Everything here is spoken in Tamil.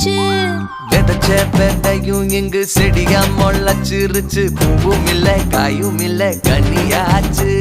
ஆச்சு. விதைச்ச விதையும் இங்கு செடியா முளைச்சிருச்சு. பூவும் இல்ல காயும் இல்ல கனியாச்சு.